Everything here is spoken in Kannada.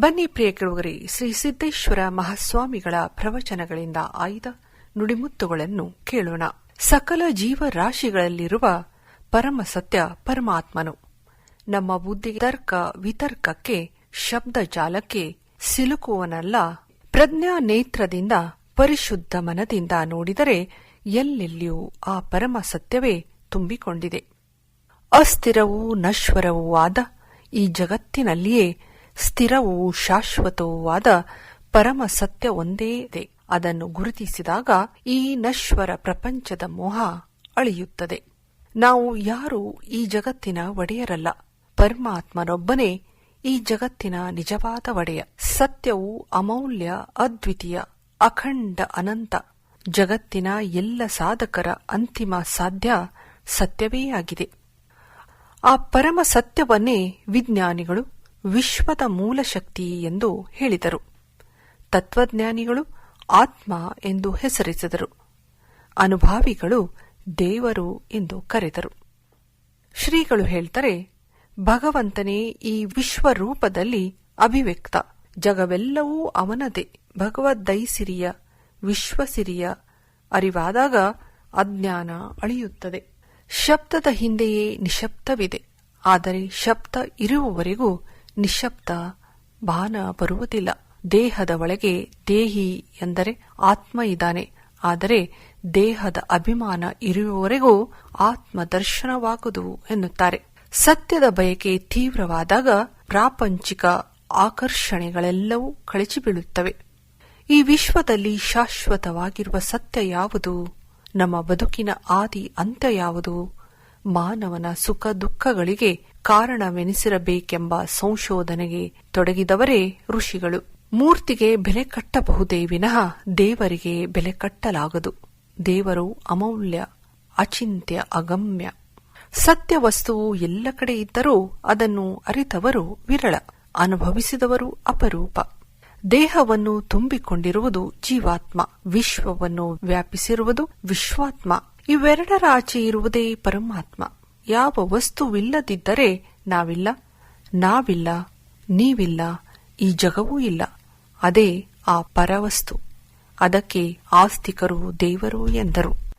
ಬನ್ನಿ ಪ್ರಿಯ ಕೇಳುಗರೆ, ಶ್ರೀ ಸಿದ್ದೇಶ್ವರ ಮಹಾಸ್ವಾಮಿಗಳ ಪ್ರವಚನಗಳಿಂದ ಆಯ್ದ ನುಡಿಮುತ್ತುಗಳನ್ನು ಕೇಳೋಣ. ಸಕಲ ಜೀವರಾಶಿಗಳಲ್ಲಿರುವ ಪರಮ ಸತ್ಯ ಪರಮಾತ್ಮನು. ನಮ್ಮ ಬುದ್ಧಿ ತರ್ಕ ವಿತರ್ಕಕ್ಕೆ ಶಬ್ದ ಜಾಲಕ್ಕೆ ಸಿಲುಕುವನಲ್ಲ. ಪ್ರಜ್ಞಾ ನೇತ್ರದಿಂದ ಪರಿಶುದ್ಧ ಮನದಿಂದ ನೋಡಿದರೆ ಎಲ್ಲೆಲ್ಲಿಯೂ ಆ ಪರಮ ಸತ್ಯವೇ ತುಂಬಿಕೊಂಡಿದೆ. ಅಸ್ಥಿರವೂ ನಶ್ವರವೂ ಆದ ಈ ಜಗತ್ತಿನಲ್ಲಿಯೇ ಸ್ಥಿರವೂ ಶಾಶ್ವತವೂ ಆದ ಪರಮ ಸತ್ಯ ಒಂದೇ ಇದೆ. ಅದನ್ನು ಗುರುತಿಸಿದಾಗ ಈ ನಶ್ವರ ಪ್ರಪಂಚದ ಮೋಹ ಅಳಿಯುತ್ತದೆ. ನಾವು ಯಾರೂ ಈ ಜಗತ್ತಿನ ಒಡೆಯರಲ್ಲ. ಪರಮಾತ್ಮನೊಬ್ಬನೇ ಈ ಜಗತ್ತಿನ ನಿಜವಾದ ಒಡೆಯ. ಸತ್ಯವು ಅಮೌಲ್ಯ, ಅದ್ವಿತೀಯ, ಅಖಂಡ, ಅನಂತ. ಜಗತ್ತಿನ ಎಲ್ಲ ಸಾಧಕರ ಅಂತಿಮ ಸಾಧ್ಯ ಸತ್ಯವೇ ಆಗಿದೆ. ಆ ಪರಮ ಸತ್ಯವನ್ನೇ ವಿಜ್ಞಾನಿಗಳು ವಿಶ್ವದ ಮೂಲ ಶಕ್ತಿ ಎಂದು ಹೇಳಿದರು. ತತ್ವಜ್ಞಾನಿಗಳು ಆತ್ಮ ಎಂದು ಹೆಸರಿಸಿದರು. ಅನುಭಾವಿಗಳು ದೇವರು ಎಂದು ಕರೆದರು. ಶ್ರೀಗಳು ಹೇಳ್ತಾರೆ, ಭಗವಂತನೇ ಈ ವಿಶ್ವರೂಪದಲ್ಲಿ ಅಭಿವ್ಯಕ್ತ. ಜಗವೆಲ್ಲವೂ ಅವನದೇ. ಭಗವದ್ದೈಸಿರಿಯ ವಿಶ್ವಸಿರಿಯ ಅರಿವಾದಾಗ ಅಜ್ಞಾನ ಅಳಿಯುತ್ತದೆ. ಶಬ್ದದ ಹಿಂದೆಯೇ ನಿಶಬ್ದವಿದೆ. ಆದರೆ ಶಬ್ದ ಇರುವವರೆಗೂ ನಿಶಬ್ದ ಭಾನ ಬರುವುದಿಲ್ಲ. ದೇಹದ ಒಳಗೆ ದೇಹಿ ಎಂದರೆ ಆತ್ಮ ಇದ್ದಾನೆ. ಆದರೆ ದೇಹದ ಅಭಿಮಾನ ಇರುವವರೆಗೂ ಆತ್ಮ ದರ್ಶನವಾಗುವುದು ಎನ್ನುತ್ತಾರೆ. ಸತ್ಯದ ಬಯಕೆ ತೀವ್ರವಾದಾಗ ಪ್ರಾಪಂಚಿಕ ಆಕರ್ಷಣೆಗಳೆಲ್ಲವೂ ಕಳಚಿಬೀಳುತ್ತವೆ. ಈ ವಿಶ್ವದಲ್ಲಿ ಶಾಶ್ವತವಾಗಿರುವ ಸತ್ಯ ಯಾವುದು? ನಮ್ಮ ಬದುಕಿನ ಆದಿ ಅಂತ್ಯ ಯಾವುದು? ಮಾನವನ ಸುಖ ದುಃಖಗಳಿಗೆ ಕಾರಣವೆನಿಸಿರಬೇಕೆಂಬ ಸಂಶೋಧನೆಗೆ ತೊಡಗಿದವರೇ ಋಷಿಗಳು. ಮೂರ್ತಿಗೆ ಬೆಲೆ ಕಟ್ಟಬಹುದೇ ವಿನಃ ದೇವರಿಗೆ ಬೆಲೆ ಕಟ್ಟಲಾಗದು. ದೇವರು ಅಮೌಲ್ಯ, ಅಚಿಂತ್ಯ, ಅಗಮ್ಯ. ಸತ್ಯ ವಸ್ತುವು ಎಲ್ಲ ಕಡೆ ಇದ್ದರೂ ಅದನ್ನು ಅರಿತವರು ವಿರಳ, ಅನುಭವಿಸಿದವರು ಅಪರೂಪ. ದೇಹವನ್ನು ತುಂಬಿಕೊಂಡಿರುವುದು ಜೀವಾತ್ಮ, ವಿಶ್ವವನ್ನು ವ್ಯಾಪಿಸಿರುವುದು ವಿಶ್ವಾತ್ಮ. ಇವೆರಡರ ಆಚೆ ಇರುವುದೇ ಪರಮಾತ್ಮ. ಯಾವ ವಸ್ತುವಿಲ್ಲದಿದ್ದರೆ ನಾವಿಲ್ಲ, ನಾವಿಲ್ಲ, ನೀವಿಲ್ಲ, ಈ ಜಗವೂ ಇಲ್ಲ. ಅದೇ ಆ ಪರವಸ್ತು. ಅದಕ್ಕೆ ಆಸ್ತಿಕರು ದೇವರು ಎಂದರು.